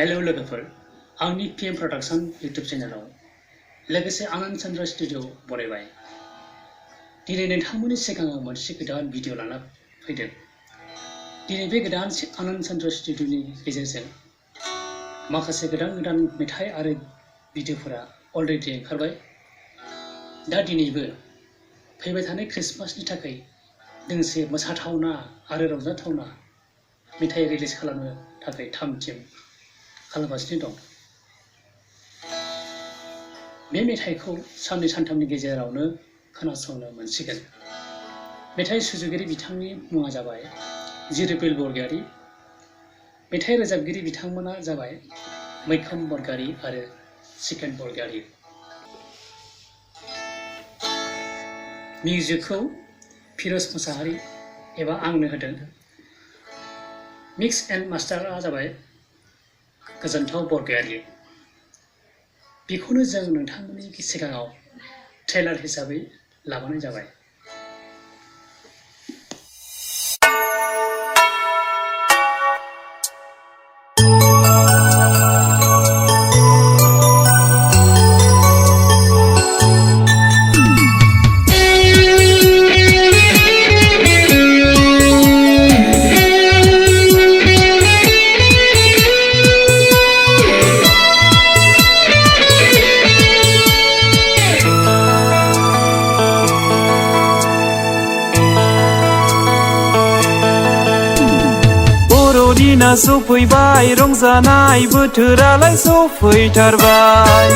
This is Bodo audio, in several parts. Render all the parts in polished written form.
हेलो लोगोफोर, आंनि पीएम प्रडाक्शन यूट्यूब चैनेलाव लोगोसे आनंद चंद्र स्टूडियो बरायबाय। दिनै नोंथांमोननि सिगाङाव मोनसे गोदान भिडिअ लाना फैदों। दिनै बे गोदान आनंद चंद्र स्टूडियोनि गेजेरजों माखासे गोदान मेथाइ आरो भिडिअफोरा अलरेडि ओंखारबाय। दा दिनैबो फैबाय थानाय क्रिसमासनि थाखाय दोंसे मोसाथावना आरो रंजाथावना मेथाइ रिलिज खालामनो थाखाय थाम-थिम खालामगासिनो दं। बे मेथाइखौ साननै सानथामनि गेजेरावनो खोनासंनो मोनसिगोन। मेथाइ सुजुगिरि बिथांनि मुङा जाबाय जिरुपेल बरगयारी। मेथाइ रोजाबगिरि बिथांमोना जाबाय मैखोम बरगयारी आरो चिकेन बरगयारी। मिउजिकखौ फिरोज मुसाहारी एबा आंनो होदों। मिक्स एन्ड मास्टारआ जाबाय गोजोनथाव बरगयारी। बेखौनो जों नोंथांमोननि सिगाङाव ट्रेलार हिसाबै लाबोनाय जाबाय। दिना सफैबाय, रंजानाय बोथोरालाय सफैथारबाय।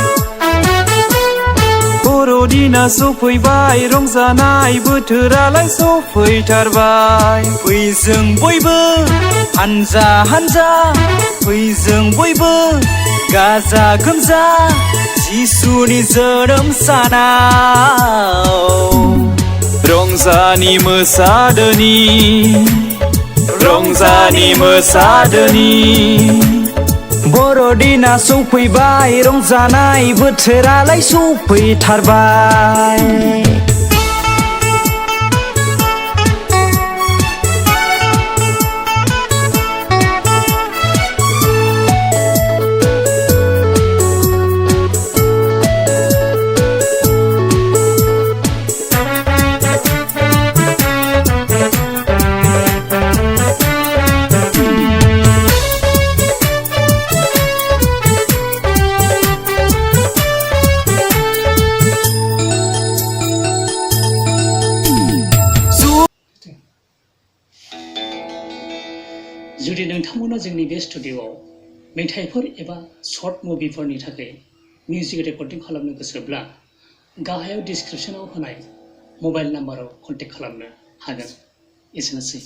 बर'दिना सफैबाय, रंजानाय बोथोरालाय सफैथारबाय। फै जों बयबो हानजा हानजा, फै जों बयबो गाजा गोमजा जिसुनि जोनोम सानाव रंजानि मोसादोनि बर'दिना सफैबाय, रंजानाय बोथोरालाय सफैथारबाय। जुदि नोंथांमोना जोंनि बे स्टुडिय'आव मेथाइफोर एबा शर्ट मुभिफोरनि थाखाय मिउजिक रेकर्डिं खालामनो गोसोब्ला गाहायाव डिस्क्रिप्शनाव होनाय मबाइल नाम्बाराव कन्टेक्ट खालामनो हागोन। एसेनोसै।